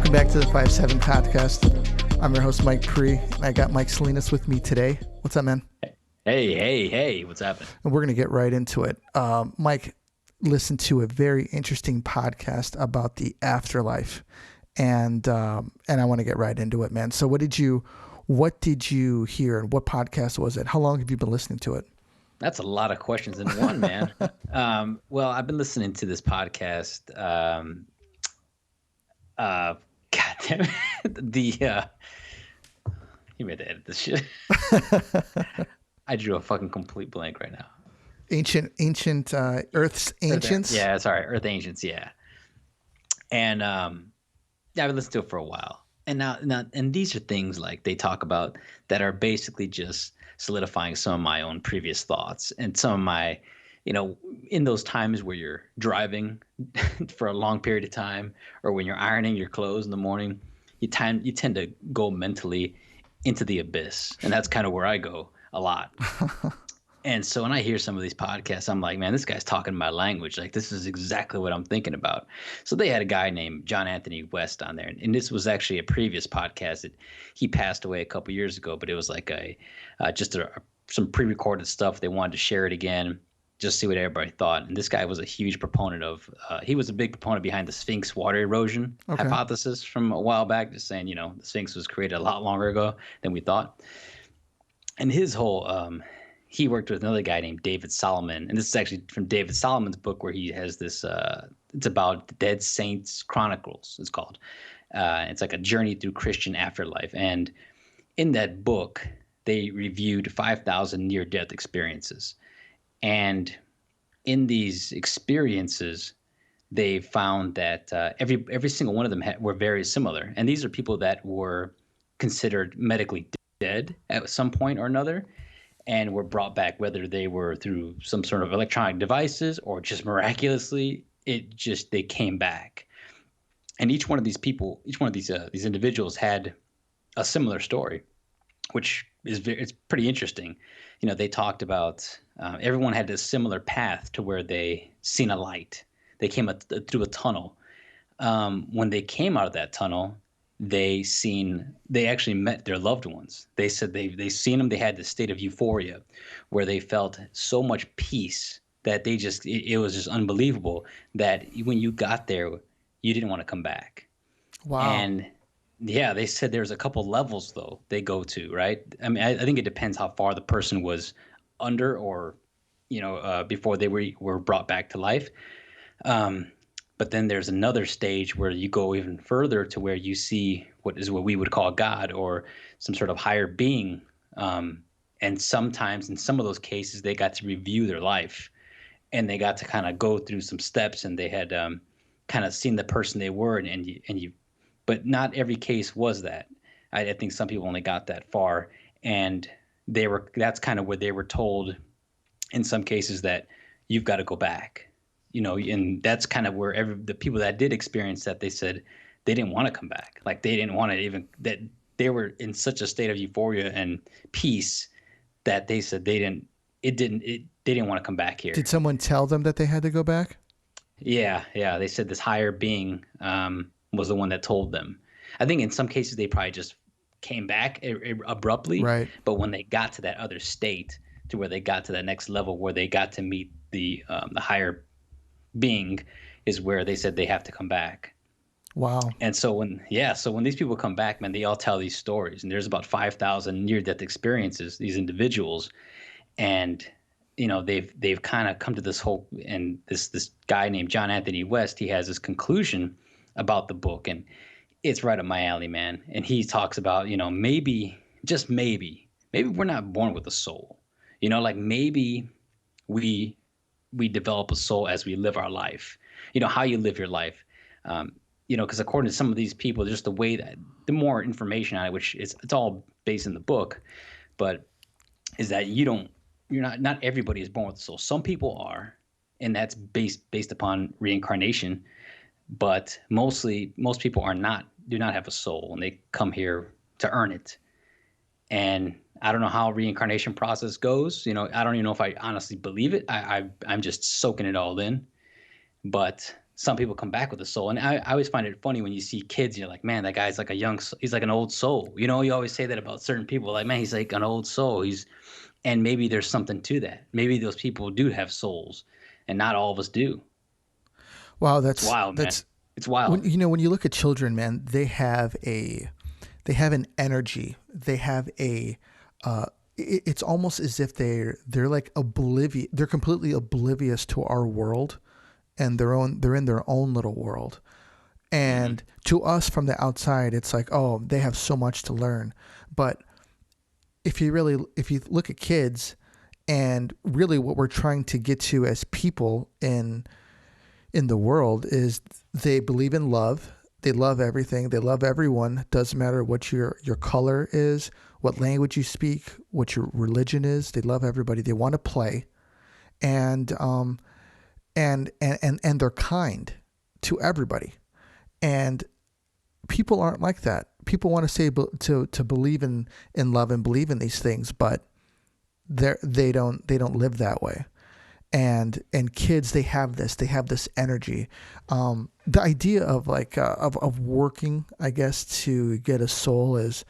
Welcome back to the 5-7 podcast. I'm your host, Mike Pre, and I got Mike Salinas with me today. What's up, man? Hey, what's happening? And we're going to get right into it. Mike listened to a very interesting podcast about the afterlife, and I want to get right into it, man. So what did you hear, and what podcast was it? How long have you been listening to it? That's a lot of questions in one, man. Well, I've been listening to this podcast. God damn it. You made to edit this shit. I drew a fucking complete blank right now. Ancient Earth's Ancients? Yeah, sorry, Earth Ancients, yeah. And yeah, I've been listening to it for a while. And now, and these are things like they talk about that are basically just solidifying some of my own previous thoughts and some of my, in those times where you're driving for a long period of time, or when you're ironing your clothes in the morning, you tend to go mentally into the abyss. And that's kind of where I go a lot. And so when I hear some of these podcasts, I'm like, man, this guy's talking my language. Like, this is exactly what I'm thinking about. So they had a guy named John Anthony West on there. And this was actually a previous podcast that he passed away a couple years ago, but it was like some pre-recorded stuff. They wanted to share it again, just see what everybody thought. And this guy was a huge proponent of, he was a big proponent behind the Sphinx water erosion hypothesis from a while back, just saying, the Sphinx was created a lot longer ago than we thought. And his whole, he worked with another guy named David Solomon. And this is actually from David Solomon's book where he has this, it's about the Dead Saints Chronicles, it's called. It's like a journey through Christian afterlife. And in that book, they reviewed 5,000 near-death experiences. And in these experiences, they found that every single one of them were very similar. And these are people that were considered medically dead at some point or another, and were brought back, whether they were through some sort of electronic devices or just miraculously, they came back. And each one of these people, each one of these individuals had a similar story, which it's pretty interesting. They talked about everyone had a similar path to where they seen a light. They came through a tunnel. When they came out of that tunnel, they actually met their loved ones. They said they seen them. They had this state of euphoria where they felt so much peace that it was just unbelievable that when you got there, you didn't want to come back. Wow. And yeah, they said there's a couple levels though they go to, right? I mean, I think it depends how far the person was under or, before they were brought back to life. But then there's another stage where you go even further to where you see what we would call God or some sort of higher being. And sometimes in some of those cases, they got to review their life and they got to kind of go through some steps, and they had kind of seen the person they were. But not every case was that. I think some people only got that far, and that's kind of where they were told in some cases that you've got to go back. And that's kind of where the people that did experience that, they said they didn't want to come back. Like they didn't want to even, that they were in such a state of euphoria and peace that they said they didn't want to come back here. Did someone tell them that they had to go back? Yeah. They said this higher being was the one that told them. I think in some cases they probably just came back abruptly. Right. But when they got to that other state, to where they got to that next level where they got to meet the higher being, is where they said they have to come back. Wow. And so when these people come back, man, they all tell these stories, and there's about 5,000 near-death experiences, these individuals, and they've kind of come to this whole, and this guy named John Anthony West, he has this conclusion about the book, and it's right up my alley, man. And he talks about, maybe, just maybe we're not born with a soul, like maybe we develop a soul as we live our life. How you live your life. Because according to some of these people, just the way that the more information on it, which it's all based in the book, but is that not everybody is born with a soul. Some people are, and that's based upon reincarnation. But most people do not have a soul, and they come here to earn it. And I don't know how reincarnation process goes. I don't even know if I honestly believe it. I'm just soaking it all in. But some people come back with a soul. And I always find it funny when you see kids, you're like, man, that guy's like he's like an old soul. You know, you always say that about certain people, like, man, he's like an old soul. And maybe there's something to that. Maybe those people do have souls, and not all of us do. Wow, It's wild, man. that's It's wild. when you look at children, man, they have an energy. They have a it's almost as if they're like oblivious. They're completely oblivious to our world, and they're in their own little world. Hmm. And to us from the outside, it's like, oh, they have so much to learn. But if you look at kids, and really what we're trying to get to as people in the world is they believe in love. They love everything. They love everyone. Doesn't matter what your color is, what language you speak, what your religion is. They love everybody. They want to play, and and they're kind to everybody. And people aren't like that. People want to say to believe in love and believe in these things, but they don't live that way. And kids, they have this energy. The idea of like of working, I guess, to get a soul is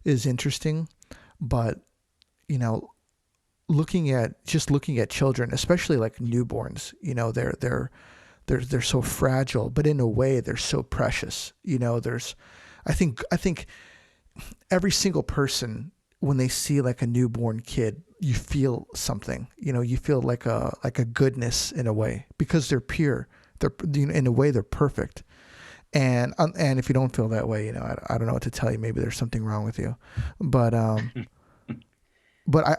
interesting, but you know, looking at children, especially like newborns, you know, they're so fragile, but in a way they're so precious. You know, I think every single person, when they see like a newborn kid, you feel something. You know, you feel like a goodness in a way, because they're pure. They're, you know, in a way they're perfect. And if you don't feel that way, you know, I don't know what to tell you. Maybe there's something wrong with you, but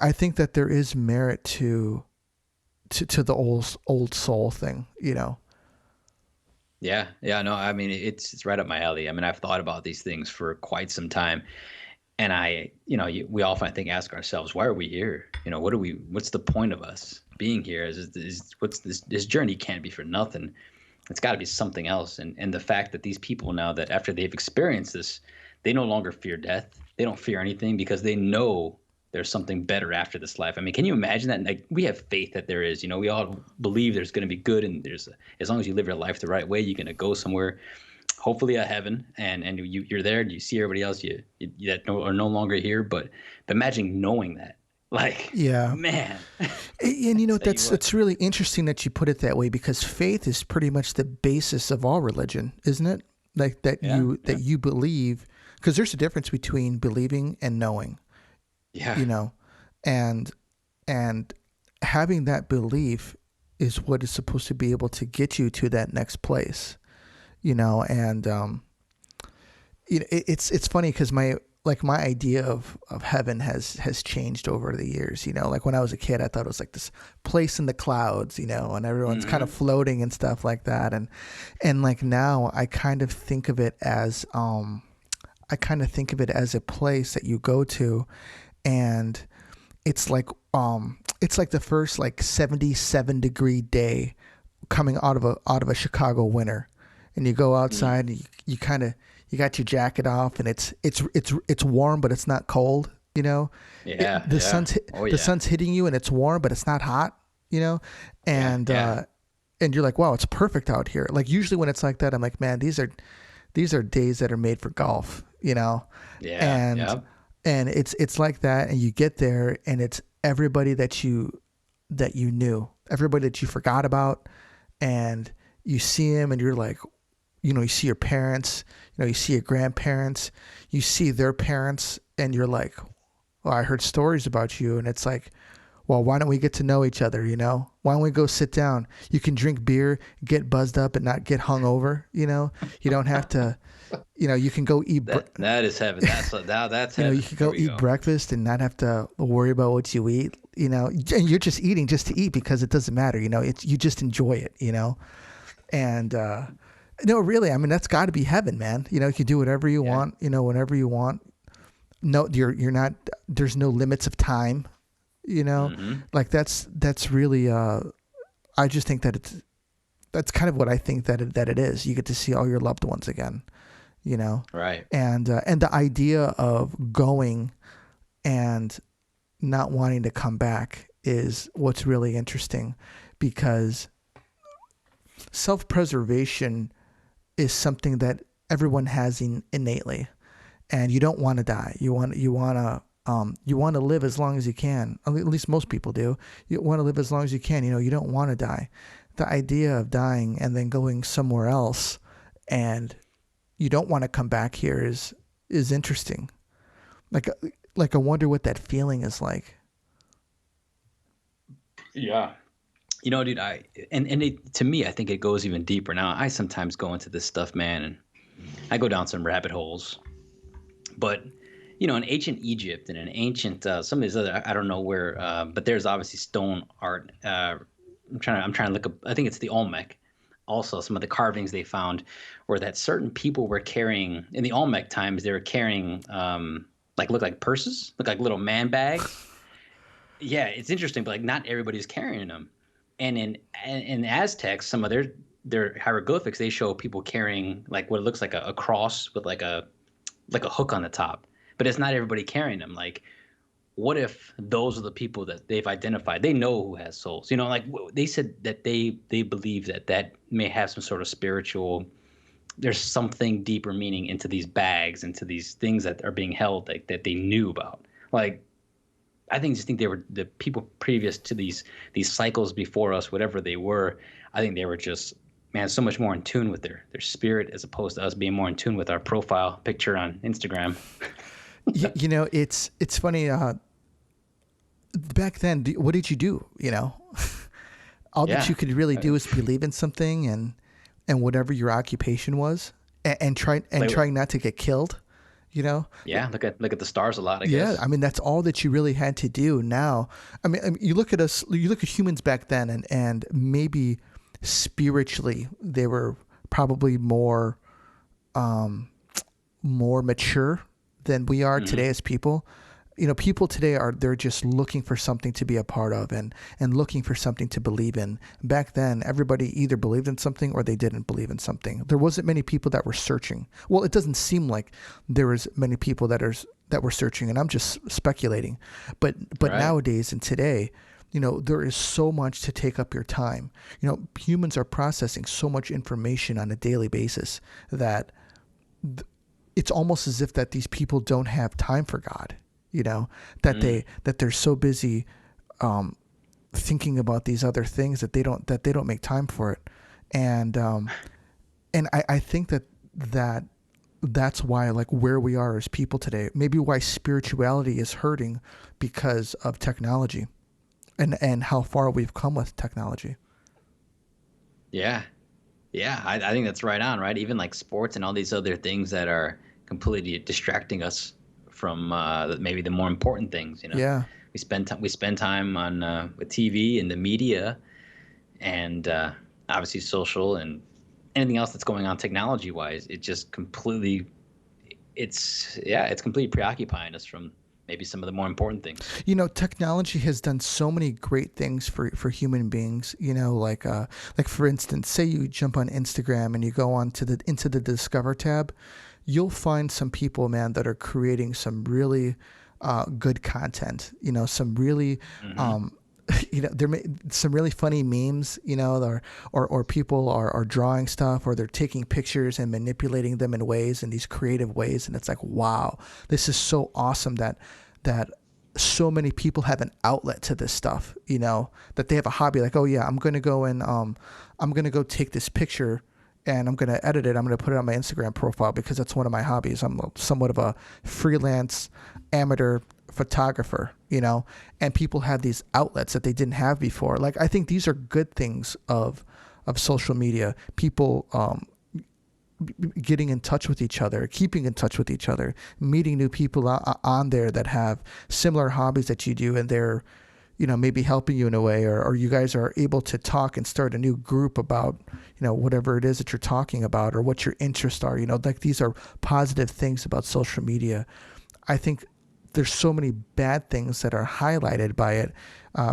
I think that there is merit to the old soul thing. You know. Yeah, yeah, no, I mean, it's right up my alley. I mean, I've thought about these things for quite some time, and we often, I think, ask ourselves, why are we here? You know, what's the point of us being here? What's this journey can't be for nothing. It's got to be something else. And the fact that these people, now that after they've experienced this, they no longer fear death. They don't fear anything because they know there's something better after this life. I mean, can you imagine that? Like, we have faith that there is. You know, we all believe there's going to be good, and as long as you live your life the right way, you're going to go somewhere, hopefully a heaven, and you're there, and you see everybody else that are no longer here. But imagine knowing that, like, Yeah. man. And you I know, tell you what. it's really interesting that you put it that way, because faith is pretty much the basis of all religion, isn't it? Like Yeah, that yeah, you believe, because there's a difference between believing and knowing, yeah. you know, and and having that belief is what is supposed to be able to get you to that next place, you know. And you know, it's funny because my idea of heaven has changed over the years. You know, like when I was a kid, I thought it was like this place in the clouds, you know, and everyone's kind of Hmm. floating and stuff like that. And like now, I kind of think of it as a place that you go to, and it's like the first like 77-degree day coming out of a Chicago winter, and you go Mm. outside and you kind of you got your jacket off, and it's warm, but it's not cold. You know, Yeah, the yeah. Oh the yeah. sun's hitting you, and it's warm, but it's not hot. You know, Yeah, and yeah. and you're like, wow, it's perfect out here. Like usually when it's like that, I'm like, man, these are days that are made for golf. You know, Yeah, and yeah. it's like that, and you get there, and it's everybody that you knew, everybody that you forgot about, and you see him, and you're like, you know, you see your parents, you know, you see your grandparents, you see their parents, and you're like, well, I heard stories about you, and it's like, well, why don't we get to know each other? You know, why don't we go sit down? You can drink beer, get buzzed up, and not get hungover. You know, you don't have to. You know, you can go eat. That is heaven. That's You know, you heaven. could There go we eat go. breakfast and not have to worry about what you eat. You know, and you're just eating just to eat, because it doesn't matter. You know, it's you just enjoy it. You know, and no, really, I mean, that's got to be heaven, man. You know, you can do whatever you Yeah. want. You know, whenever you want. No, you're not. There's no limits of time. You know, Hmm. like that's really. I just think that that's kind of what I think that it is. You get to see all your loved ones again. You know, Right. and the idea of going and not wanting to come back is what's really interesting, because self-preservation is something that everyone has innately, and you don't want to die. You want to live as long as you can. At least most people do. You want to live as long as you can. You don't want to die. The idea of dying and then going somewhere else, and you don't want to come back here is interesting. Like I wonder what that feeling is like. Yeah. Dude, to me, I think it goes even deeper. Now, I sometimes go into this stuff, man, and I go down some rabbit holes. But in ancient Egypt and in ancient some of these other, I don't know where, but there's obviously stone art. I'm trying to look up. I think it's the Olmec. Also, some of the carvings they found were that certain people were carrying in the Olmec times. They were carrying look like purses, look like little man bags. Yeah, it's interesting, but like not everybody's carrying them. And in Aztecs, some of their hieroglyphics, they show people carrying like what it looks like a cross with like a hook on the top. But it's not everybody carrying them. Like, what if those are the people that they've identified? They know who has souls. Like they said that they believe that may have some sort of spiritual. There's something deeper meaning into these bags, into these things that are being held, like that they knew about. Like, I think they were the people previous to these cycles before us, whatever they were. I think they were just, man, so much more in tune with their spirit as opposed to us being more in tune with our profile picture on Instagram. It's funny. Back then, what did you do? All that you could really do is believe in something and whatever your occupation was, and trying not to get killed. Yeah, look at the stars a lot, I guess. Yeah, I mean that's all that you really had to do. Now, I mean you look at us, you look at humans back then, and maybe spiritually they were probably more mature than we are today as people. People today they're just looking for something to be a part of and looking for something to believe in. Back then, everybody either believed in something or they didn't believe in something. There wasn't many people that were searching. Well, it doesn't seem like there was many people that were searching, and I'm just speculating. But right. Nowadays and today, there is so much to take up your time. Humans are processing so much information on a daily basis that it's almost as if that these people don't have time for God. That they're so busy thinking about these other things that they don't make time for it. And I think that's why, like, where we are as people today, maybe why spirituality is hurting because of technology and how far we've come with technology. Yeah. I think that's right on, right? Even like sports and all these other things that are completely distracting us from maybe the more important things. Yeah, we spend time on with TV and the media, and obviously social and anything else that's going on technology wise. It just completely it's completely preoccupying us from maybe some of the more important things. Technology has done so many great things for human beings. Like for instance, say you jump on Instagram and you go into the Discover tab. You'll find some people, man, that are creating some really good content. Some really, some really funny memes. Or people are drawing stuff, or they're taking pictures and manipulating them in these creative ways, and it's like, wow, this is so awesome that so many people have an outlet to this stuff. That they have a hobby. Like, oh yeah, I'm gonna go take this picture. And I'm going to edit it. I'm going to put it on my Instagram profile because that's one of my hobbies. I'm somewhat of a freelance amateur photographer, and people have these outlets that they didn't have before. Like, I think these are good things of social media. People getting in touch with each other, keeping in touch with each other, meeting new people on there that have similar hobbies that you do, and they're maybe helping you in a way, or you guys are able to talk and start a new group about, whatever it is that you're talking about or what your interests are. Like, these are positive things about social media. I think there's so many bad things that are highlighted by it,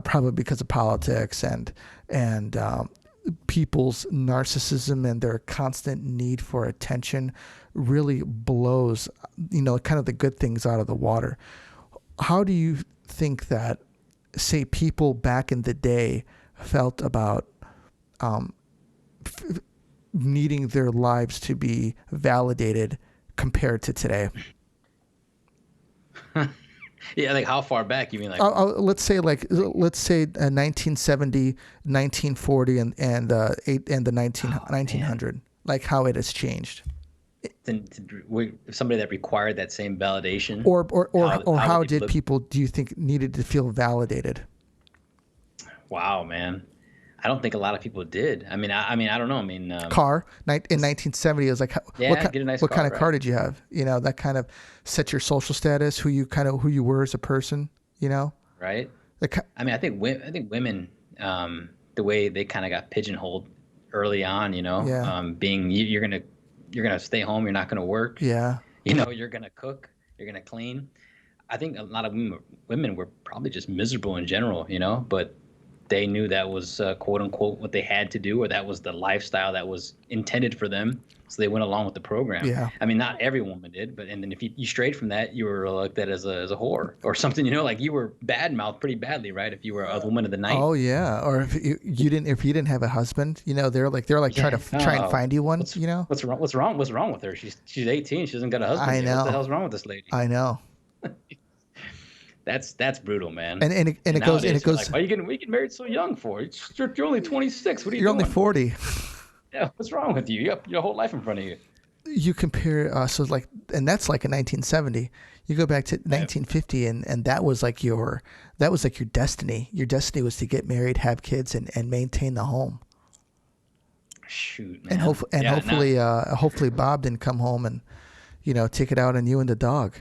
probably because of politics and people's narcissism and their constant need for attention really blows, kind of the good things out of the water. How do you think that, say, people back in the day felt about needing their lives to be validated compared to today. Yeah, like how far back you mean? Like Let's say 1970, 1940, and the 1900, like how it has changed. somebody that required that same validation, Or how how would did people, do you think, needed to feel validated? Wow, man. I don't think a lot of people did. I don't know. Car in 1970 is like, yeah, get a nice what car, kind of right? car did you have? That kind of set your social status, who you were as a person. Right. The, I think women, the way they kind of got pigeonholed early on, yeah, being you're gonna stay home, you're not gonna work, yeah, you're gonna cook, you're gonna clean. I think a lot of women were probably just miserable in general, but they knew that was quote unquote what they had to do, or that was the lifestyle that was intended for them. So they went along with the program. yeah. Not every woman did, and then if you strayed from that, you were looked at as a whore or something. Like you were bad mouthed pretty badly, right? If you were a woman of the night. Oh yeah, or if you didn't have a husband, they're like Yeah. try and find you one. What's wrong? What's wrong with her? She's 18. She doesn't got a husband I yet. What the know, hell's wrong with this lady? I know. That's brutal, man. And it goes like, why are you getting married so young for? You're only 26. What are you You're doing? only 40. Yeah, what's wrong with you? You got your whole life in front of you. You compare, and that's like in 1970. You go back to 1950, and that was like your destiny. Your destiny was to get married, have kids, and maintain the home. Shoot, man. And hopefully Bob didn't come home and take it out on you and the dog.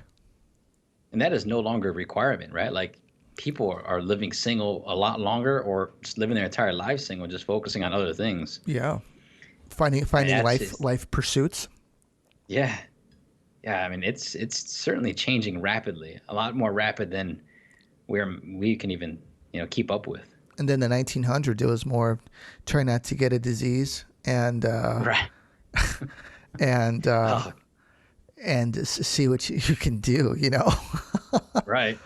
And that is no longer a requirement, right? Like people are living single a lot longer, or just living their entire life single, just focusing on other things. Yeah, finding life pursuits. Yeah, yeah. It's certainly changing rapidly, a lot more rapid than we can even keep up with. And then the 1900s, it was more try not to get a disease and right. and and see what you can do. Right.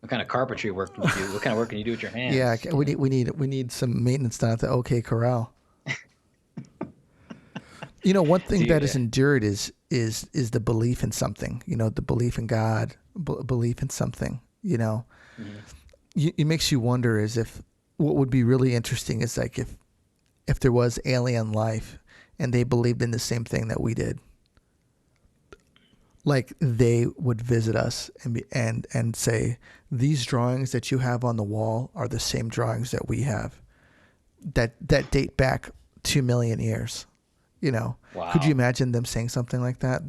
What kind of carpentry work can you do? What kind of work can you do with your hands? Yeah, we need some maintenance done at the OK Corral. One thing that is endured is the belief in something. The belief in God, belief in something. Mm-hmm. It makes you wonder as if what would be really interesting is like if there was alien life and they believed in the same thing that we did. Like they would visit us and say, these drawings that you have on the wall are the same drawings that we have that date back 2 million years. Wow. Could you imagine them saying something like that?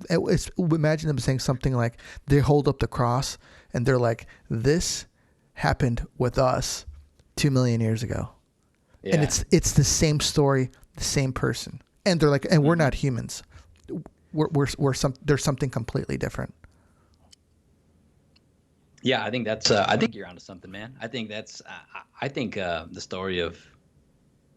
Imagine them saying something like they hold up the cross and they're like, this happened with us 2 million years ago. Yeah. And it's the same story, the same person. And they're like, and we're not humans. There's something completely different. Yeah, I think I think you're onto something, man. I think the story of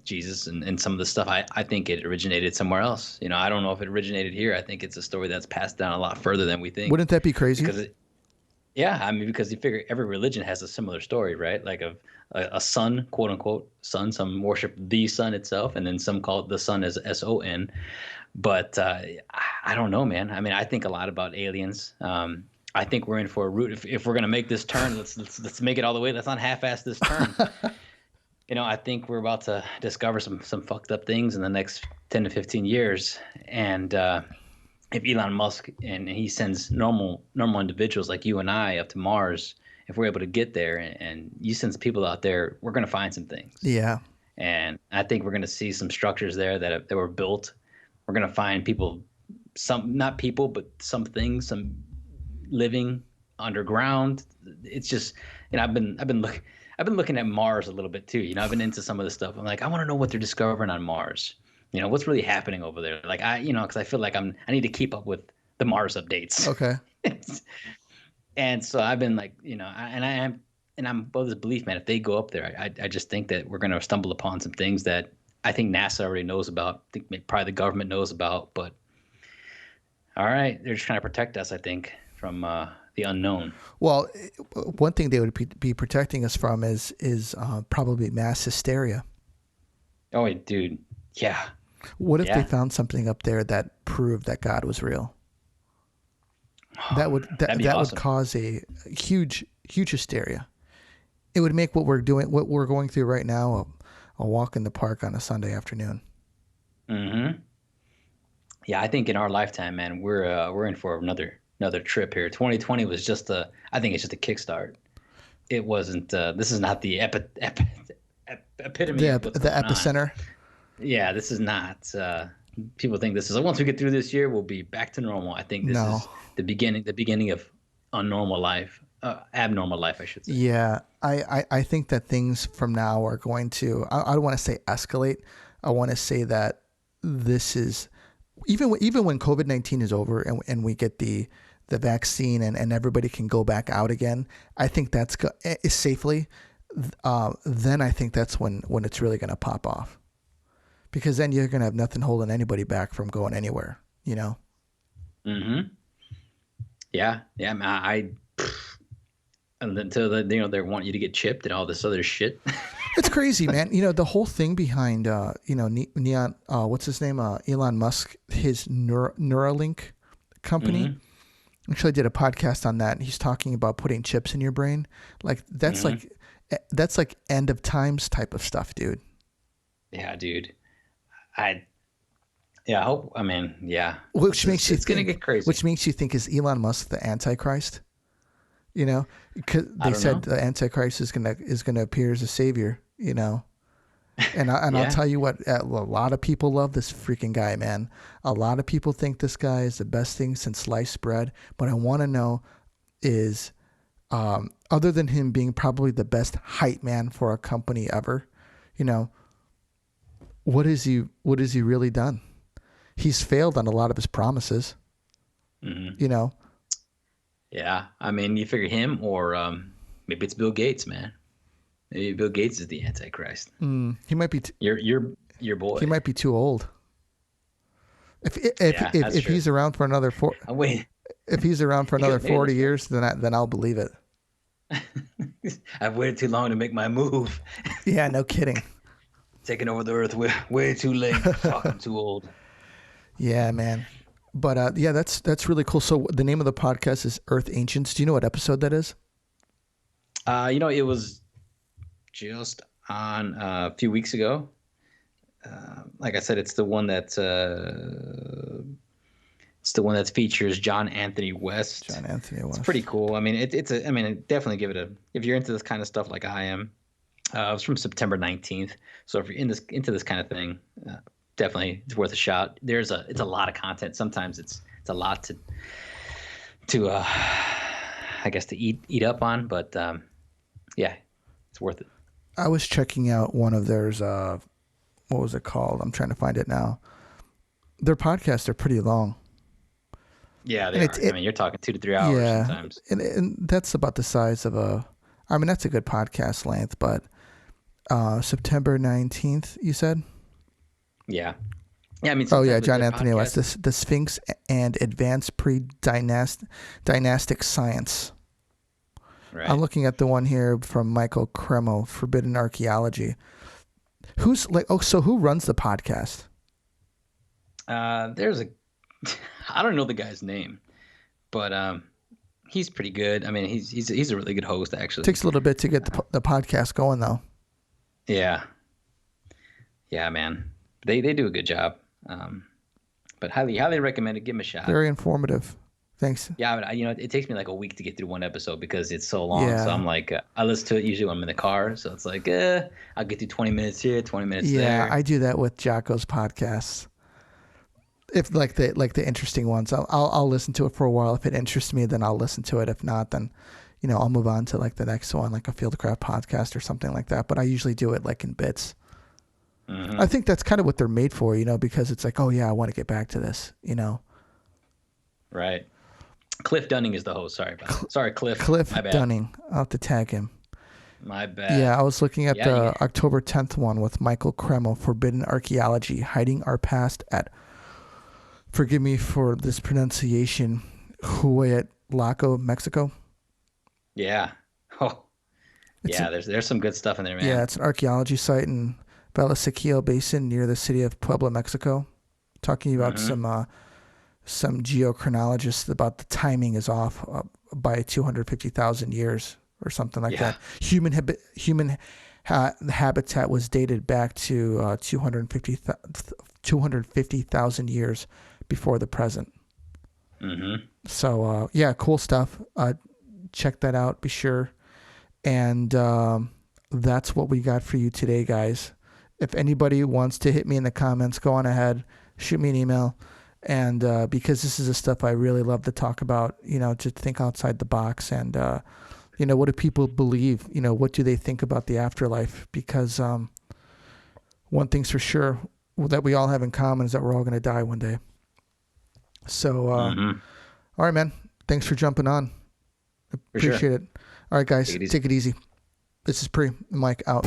Jesus and some of the stuff, I think it originated somewhere else. I don't know if it originated here. I think it's a story that's passed down a lot further than we think. Wouldn't that be crazy? Because you figure every religion has a similar story, right? Like a sun, quote unquote, sun. Some worship the sun itself, and then some call it the sun as SON. But I don't know, man. I think a lot about aliens. I think we're in for a route. If we're gonna make this turn, let's make it all the way. Let's not half-ass this turn. I think we're about to discover some fucked up things in the next 10 to 15 years. And if Elon Musk and he sends normal individuals like you and I up to Mars, if we're able to get there and you send people out there, we're gonna find some things. Yeah. And I think we're gonna see some structures there that were built. We're gonna find people, not people, but some things, some living underground. It's just, I've been looking at Mars a little bit too. I've been into some of this stuff. I'm like, I want to know what they're discovering on Mars. What's really happening over there. Like because I feel like I need to keep up with the Mars updates. Okay. And so I've been like, I'm of this belief, man. If they go up there, I just think that we're gonna stumble upon some things that I think NASA already knows about. I think probably the government knows about, but all right, they're just trying to protect us, I think, from the unknown. Well, one thing they would be protecting us from is probably mass hysteria. Oh, dude, yeah. What if they Yeah. found something up there that proved that God was real? That would That'd be that would awesome. cause a huge hysteria. It would make what we're going through right now, a walk in the park on a Sunday afternoon. Mm-hmm. Yeah, I think in our lifetime, man, we're in for another trip here. 2020 was just I think it's just a kickstart. It wasn't. This is not the epitome of what's The going on. epicenter. Yeah, this is not. People think this is once we get through this year, we'll be back to normal. I think this No. is the beginning of unnormal life, abnormal life, I should say. Yeah, I think that things from now are going to. I don't want to say escalate. I want to say that this is even when COVID-19 is over and we get the vaccine and everybody can go back out again. I think that's safely. Then I think that's when it's really going to pop off, because then you're going to have nothing holding anybody back from going anywhere. You know. Mm-hmm. Yeah, yeah. And until they want you to get chipped and all this other shit. It's crazy, man. The whole thing behind, Neon, what's his name? Elon Musk, his Neuralink company. Mm-hmm. Actually, I did a podcast on that, and he's talking about putting chips in your brain. Like that's like end of times type of stuff, dude. Yeah, dude. I hope. I mean, yeah. Which makes you it's think, gonna get crazy. Which makes you think, is Elon Musk the Antichrist? Because they said the Antichrist is gonna appear as a savior. And I'll tell you what, a lot of people love this freaking guy, man. A lot of people think this guy is the best thing since sliced bread. But I want to know is, other than him being probably the best hype man for a company ever, what has he really done? He's failed on a lot of his promises. Mm-hmm. Yeah, I mean, you figure him or maybe it's Bill Gates, man. Maybe Bill Gates is the Antichrist. He might be your boy. He might be too old. If he's around for another if he's around for another 40 years, then I'll believe it. I've waited too long to make my move. Yeah, no kidding. Taking over the earth way too late. Fuck, I'm too old. Yeah, man. But yeah, that's really cool. So the name of the podcast is Earth Ancients. Do you know what episode that is? It was just on a few weeks ago. Like I said, it's the one that features John Anthony West. It's pretty cool. I mean, definitely give it if you're into this kind of stuff like I am. It was from September 19th. So if you're into this kind of thing, definitely it's worth a shot. It's a lot of content. Sometimes it's a lot to I guess to eat up on, but yeah, it's worth it. I was checking out one of theirs. What was it called? I'm trying to find it now. Their podcasts are pretty long. Yeah, they are. I mean, you're talking 2 to 3 hours sometimes. And that's about the size of that's a good podcast length, but September 19th, you said? Yeah. Yeah, I mean, John Anthony West, the Sphinx and Advanced Pre-Dynastic Science. Right. I'm looking at the one here from Michael Cremo, Forbidden Archaeology. Who runs the podcast? I don't know the guy's name, but he's pretty good. I mean, he's a really good host, actually. Takes a little bit to get the podcast going, though. Yeah. Yeah, man. They do a good job. But highly recommend it. Give them a shot. Very informative. Thanks. Yeah, but it takes me like a week to get through one episode because it's so long. Yeah. So I'm like, I listen to it usually when I'm in the car. So it's like, I'll get through 20 minutes here, 20 minutes there. Yeah, I do that with Jocko's podcasts. If the interesting ones, I'll listen to it for a while. If it interests me, then I'll listen to it. If not, then I'll move on to like the next one, like a Fieldcraft podcast or something like that. But I usually do it like in bits. Mm-hmm. I think that's kind of what they're made for, because it's like, oh yeah, I want to get back to this, Right. Cliff Dunning is the host. Sorry, Cliff. Cliff Dunning. I'll have to tag him. My bad. Yeah, I was looking at the October 10th one with Michael Cremo, Forbidden Archaeology, Hiding Our Past at, forgive me for this pronunciation, Hueyatlaco, Mexico. Yeah. Oh. Yeah, there's some good stuff in there, man. Yeah, it's an archaeology site in Valsequillo Basin near the city of Puebla, Mexico. Talking about some geochronologists about the timing is off by 250,000 years or something like that. Human habitat was dated back to 250,000 years before the present. So cool stuff. Check that out. Be sure. And that's what we got for you today, guys. If anybody wants to hit me in the comments, go on ahead, shoot me an email. And because this is the stuff I really love to talk about, to think outside the box. And, what do people believe? What do they think about the afterlife? Because one thing's for sure that we all have in common is that we're all going to die one day. So, all right, man. Thanks for jumping on. Appreciate it. All right, guys. Take it easy. This is Mike out.